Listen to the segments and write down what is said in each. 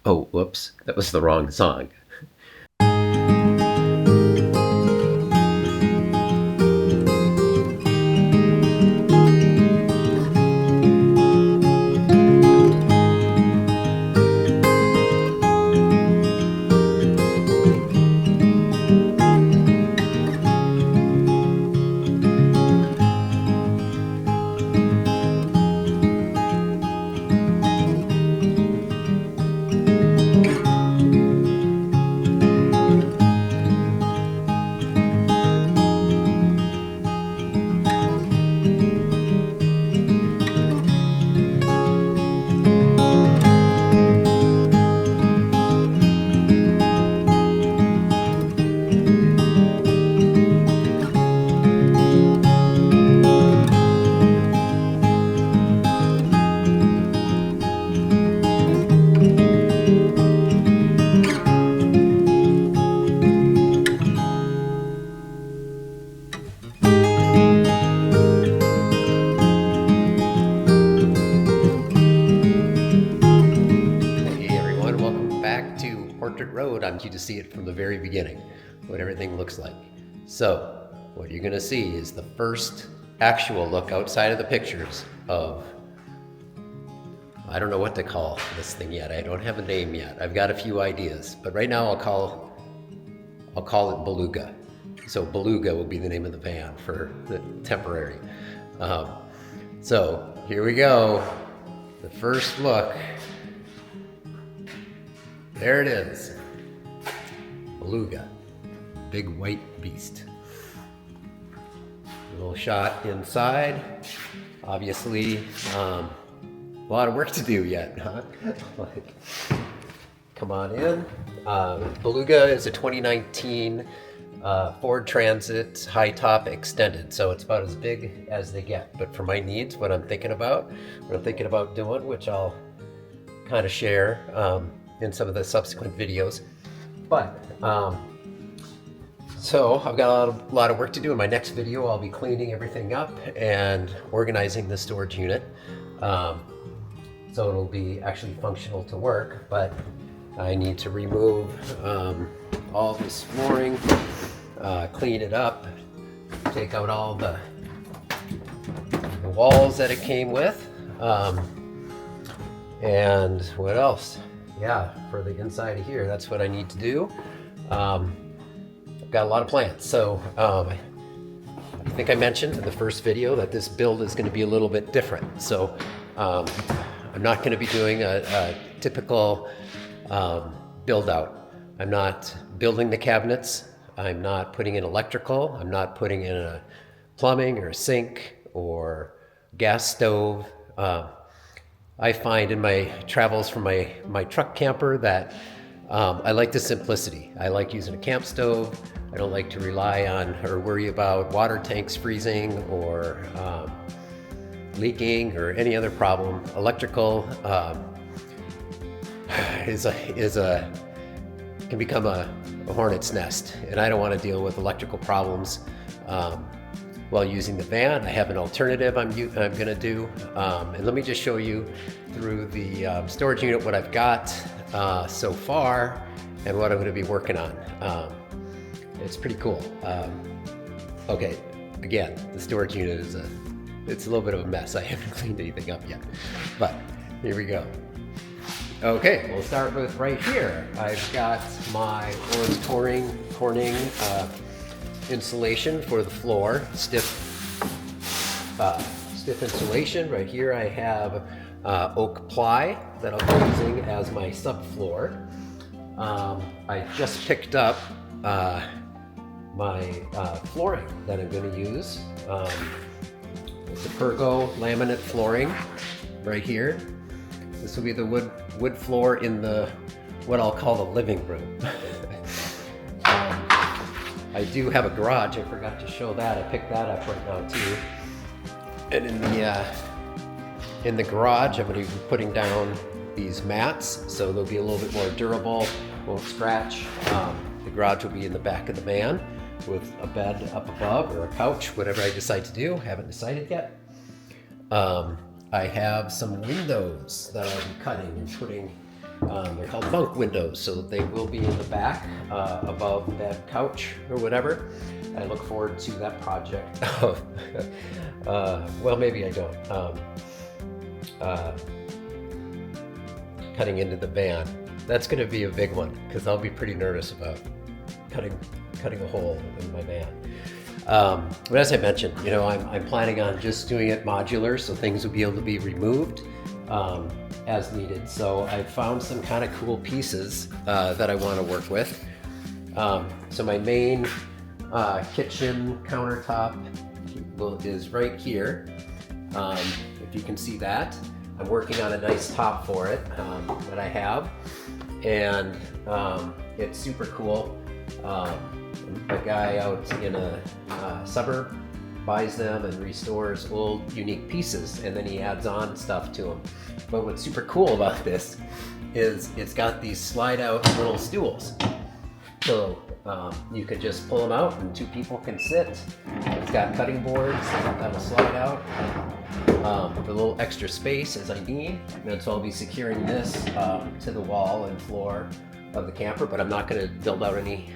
Oh, whoops, that was the wrong song. Hey everyone, welcome back to Portrait Road. I'm due to see it from the very beginning, what everything looks like. So, what you're gonna see is the first actual look outside of the pictures of, I don't know what to call this thing yet. I don't have a name yet. I've got a few ideas, but right now I'll call it Beluga. So Beluga will be the name of the van for the temporary. So here we go. The first look. There it is. Beluga. Big white beast. A little shot inside. Obviously, a lot of work to do yet, huh? Like, come on in. Beluga is a 2019 Ford Transit high top extended, so it's about as big as they get. But for my needs, what I'm thinking about doing, which I'll kind of share in some of the subsequent videos. But so I've got a lot of work to do. In my next video, I'll be cleaning everything up and organizing the storage unit. So it'll be actually functional to work, but I need to remove all this flooring, clean it up, take out all the walls that it came with, and what else? Yeah, for the inside of here, that's what I need to do. I've got a lot of plans. So I think I mentioned in the first video that this build is going to be a little bit different. So I'm not going to be doing a typical build out. I'm not building the cabinets. I'm not putting in electrical. I'm not putting in a plumbing or a sink or gas stove. I find in my travels from my truck camper that I like the simplicity. I like using a camp stove. I don't like to rely on or worry about water tanks freezing or leaking or any other problem. Electrical can become a hornet's nest, and I don't want to deal with electrical problems while using the van. I have an alternative I'm going to do, and let me just show you through the storage unit what I've got so far and what I'm going to be working on. It's pretty cool. Okay, again, the storage unit it's a little bit of a mess. I haven't cleaned anything up yet, but here we go. Okay, we'll start with right here. I've got my Owens Corning insulation for the floor, stiff insulation. Right here I have oak ply that I'll be using as my subfloor. I just picked up my flooring that I'm going to use. It's a Pergo laminate flooring right here. This will be the wood floor in the what I'll call the living room. I do have a garage. I forgot to show that. I picked that up right now too. And in the garage, I'm going to be putting down these mats, so they'll be a little bit more durable, won't scratch. The garage will be in the back of the van with a bed up above or a couch, whatever I decide to do. Haven't decided yet. I have some windows that I'll be cutting and putting They're called bunk windows, so they will be in the back above that couch or whatever. I look forward to that project. Well, maybe I don't. Cutting into the van. That's going to be a big one because I'll be pretty nervous about cutting a hole in my van. But as I mentioned, you know, I'm planning on just doing it modular, so things will be able to be removed as needed. So I found some kind of cool pieces that I want to work with. So my main kitchen countertop is right here. If you can see that, I'm working on a nice top for it that I have, and it's super cool. A guy out in a suburb buys them and restores old unique pieces, and then he adds on stuff to them. But what's super cool about this is it's got these slide out little stools. So you can just pull them out and two people can sit. It's got cutting boards that'll slide out. The little extra space as I need. And so I'll be securing this to the wall and floor of the camper, but I'm not going to build out any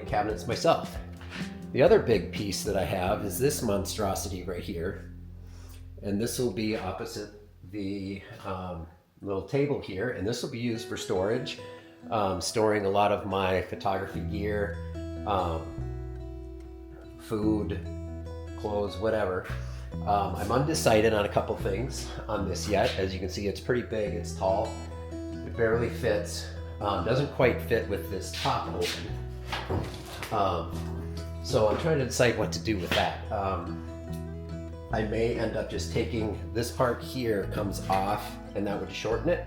cabinets myself. The other big piece that I have is this monstrosity right here, and this will be opposite the little table here, and this will be used for storage, storing a lot of my photography gear, food, clothes, whatever. I'm undecided on a couple things on this yet. As you can see, it's pretty big, it's tall, it barely fits, doesn't quite fit with this top open. So I'm trying to decide what to do with that. I may end up just taking this part here, comes off, and that would shorten it.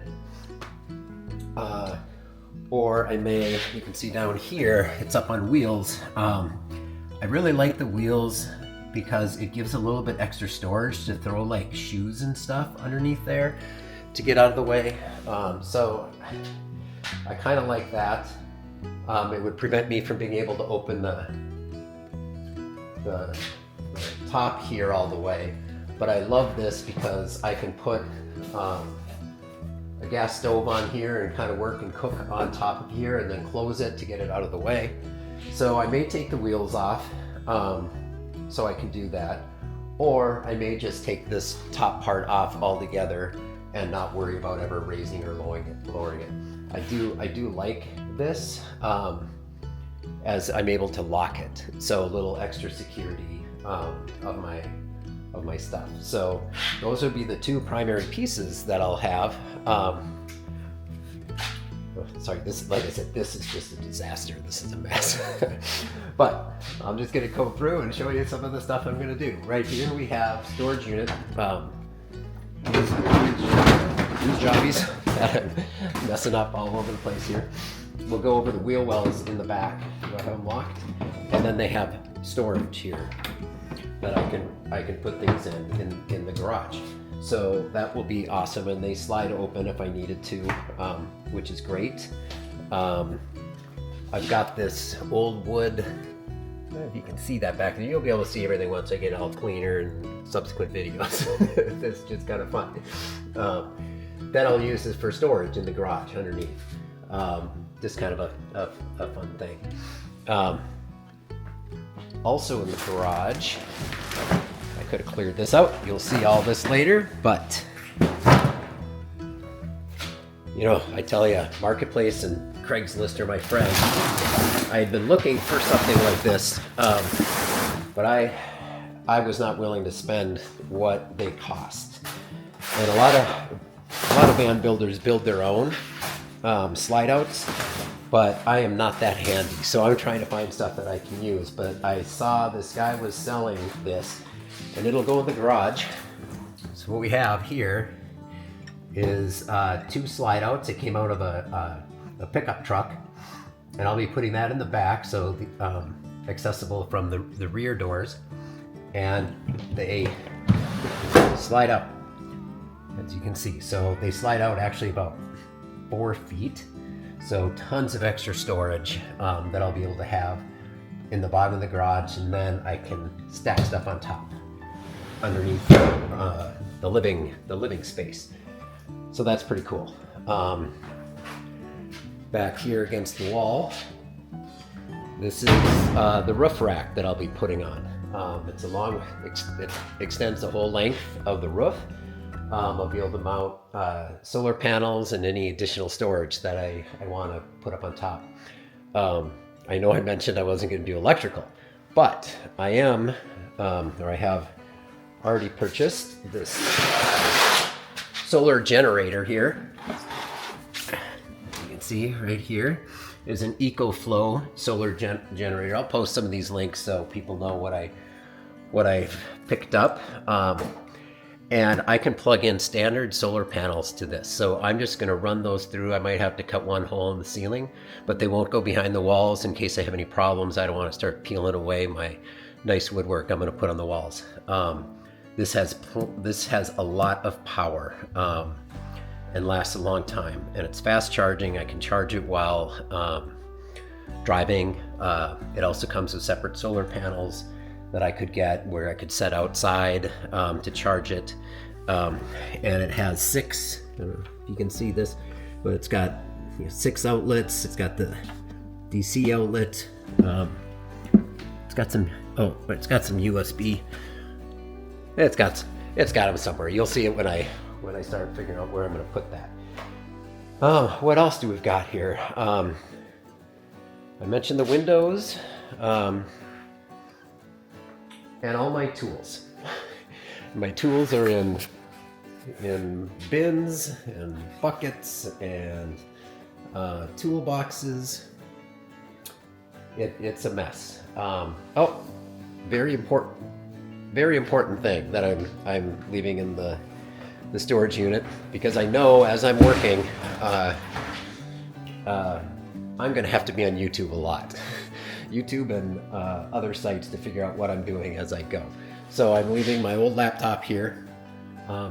Or I may, you can see down here, it's up on wheels. I really like the wheels because it gives a little bit extra storage to throw like shoes and stuff underneath there to get out of the way. So I kind of like that. It would prevent me from being able to open the top here all the way. But I love this because I can put a gas stove on here and kind of work and cook on top of here and then close it to get it out of the way. So I may take the wheels off so I can do that, or I may just take this top part off altogether and not worry about ever raising or lowering it. I do like this as I'm able to lock it, so a little extra security of my stuff. So those would be the two primary pieces that I'll have. Sorry, this, like I said, this is just a disaster. This is a mess. But I'm just gonna go through and show you some of the stuff I'm gonna do. Right here we have storage unit. These jobbies that I'm messing up all over the place here. We'll go over the wheel wells in the back. Do I have them locked? And then they have storage here that I can put things in the garage. So that will be awesome, and they slide open if I needed to, which is great. I've got this old wood. I don't know if you can see that back there. You'll be able to see everything once I get all cleaner in subsequent videos. It's just kind of fun. That I'll use this for storage in the garage underneath. Just kind of a fun thing. Also in the garage, I could have cleared this out. You'll see all this later, but you know, I tell you, Marketplace and Craigslist are my friends. I had been looking for something like this, but I was not willing to spend what they cost. And a lot of van builders build their own slide outs, but I am not that handy, so I'm trying to find stuff that I can use. But I saw this guy was selling this, and it'll go in the garage. So what we have here is two slide outs. It came out of a pickup truck, and I'll be putting that in the back, so accessible from the rear doors, and they slide out, as you can see. So they slide out actually about 4 feet, so tons of extra storage that I'll be able to have in the bottom of the garage, and then I can stack stuff on top underneath the living space. So that's pretty cool. Back here against the wall, this is the roof rack that I'll be putting on. It's a long, it extends the whole length of the roof. I'll be able to mount solar panels and any additional storage that I want to put up on top. I know I mentioned I wasn't going to do electrical, but I am, or I have already purchased this solar generator here. You can see right here is an EcoFlow solar generator. I'll post some of these links so people know what I've picked up. And I can plug in standard solar panels to this. So I'm just gonna run those through. I might have to cut one hole in the ceiling, but they won't go behind the walls in case I have any problems. I don't wanna start peeling away my nice woodwork I'm gonna put on the walls. This has a lot of power and lasts a long time. And it's fast charging. I can charge it while driving. It also comes with separate solar panels that I could get where I could set outside to charge it. And it has 6, I don't know if you can see this, but it's got 6 outlets. It's got the DC outlet. It's got some USB. It's got them somewhere. You'll see it when I start figuring out where I'm gonna put that. What else do we've got here? I mentioned the windows. And all my tools. My tools are in bins and buckets and toolboxes. It's a mess. Oh, very important thing that I'm leaving in the storage unit, because I know as I'm working, I'm gonna have to be on YouTube a lot. YouTube and other sites to figure out what I'm doing as I go. So I'm leaving my old laptop here.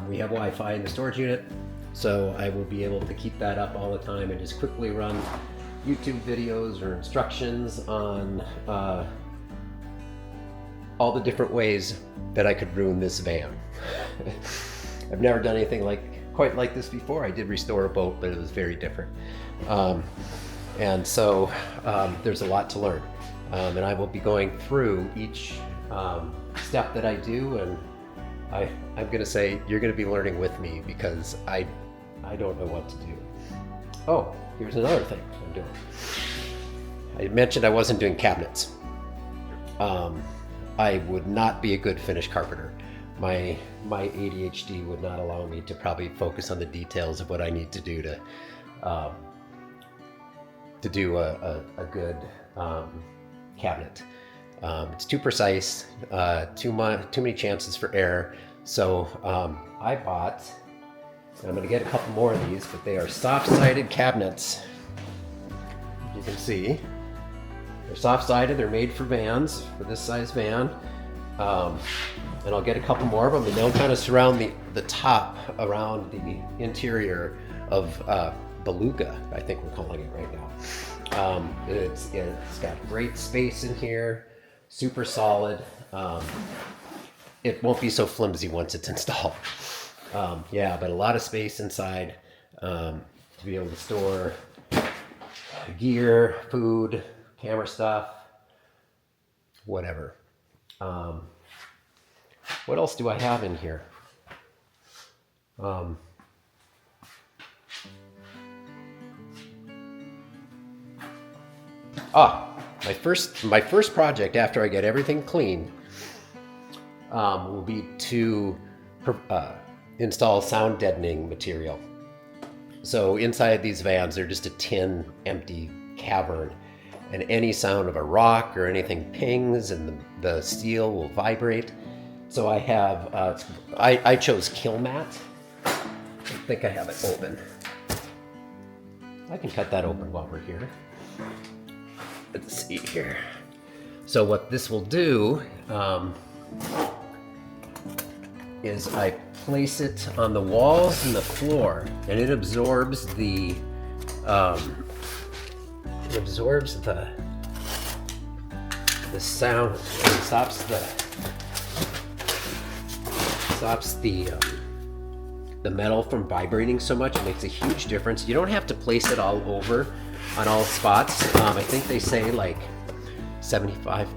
We have Wi-Fi in the storage unit, so I will be able to keep that up all the time and just quickly run YouTube videos or instructions on all the different ways that I could ruin this van. I've never done anything quite like this before. I did restore a boat, but it was very different. And so there's a lot to learn. And I will be going through each step that I do, and I'm going to say you're going to be learning with me, because I don't know what to do. Oh, here's another thing I'm doing. I mentioned I wasn't doing cabinets. I would not be a good finish carpenter. My ADHD would not allow me to probably focus on the details of what I need to do to do a good cabinet. It's too precise, too many chances for error. So I bought, and I'm going to get a couple more of these, but they are soft-sided cabinets. You can see they're soft-sided. They're made for vans, for this size van. And I'll get a couple more of them, and they'll kind of surround the top around the interior of Beluga, I think we're calling it right now. It's got great space in here, super solid. It won't be so flimsy once it's installed. Yeah, but a lot of space inside to be able to store gear, food, camera stuff, whatever. What else do I have in here? My first project after I get everything clean will be to install sound deadening material. So inside these vans, they're just a tin, empty cavern, and any sound of a rock or anything pings, and the steel will vibrate. So I have, I chose Killmat. I think I have it open. I can cut that open while we're here. Let's see here. So what this will do is I place it on the walls and the floor, and it absorbs the sound, and stops the the metal from vibrating so much. It makes a huge difference. You don't have to place it all over on all spots. I think they say like 75%,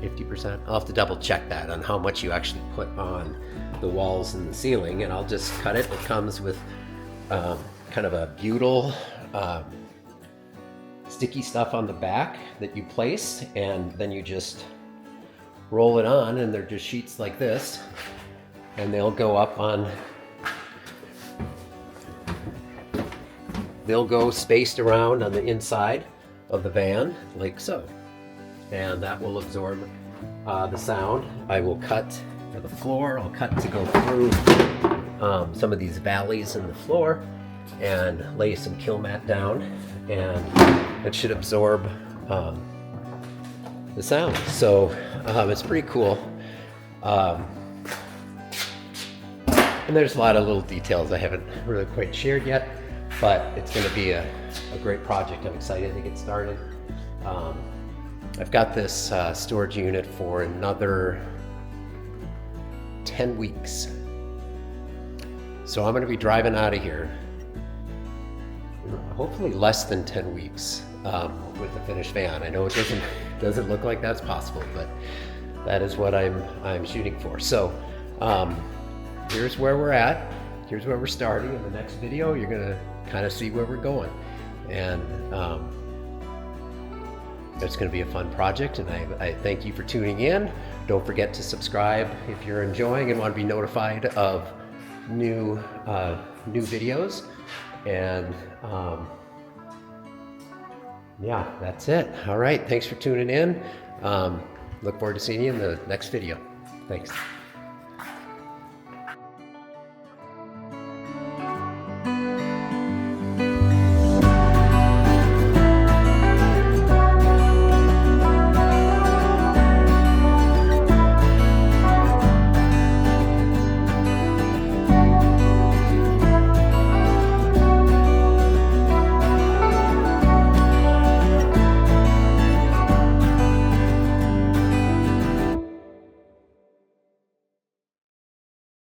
50%. I'll have to double check that on how much you actually put on the walls and the ceiling, and I'll just cut it. It comes with kind of a butyl sticky stuff on the back that you place, and then you just roll it on, and they're just sheets like this, and they'll go up on, they'll go spaced around on the inside of the van like so, and that will absorb the sound. I will cut the floor, I'll cut to go through some of these valleys in the floor and lay some kill mat down, and it should absorb the sound. So it's pretty cool. And there's a lot of little details I haven't really quite shared yet, but it's going to be a great project. I'm excited to get started. I've got this storage unit for another 10 weeks. So I'm going to be driving out of here, hopefully less than 10 weeks with the finished van. I know it doesn't look like that's possible, but that is what I'm shooting for. So here's where we're at. Here's where we're starting. In the next video, you're going to kind of see where we're going. And it's going to be a fun project, and I thank you for tuning in. Don't forget to subscribe if you're enjoying and want to be notified of new videos. And yeah, that's it. All right, thanks for tuning in. Look forward to seeing you in the next video. Thanks.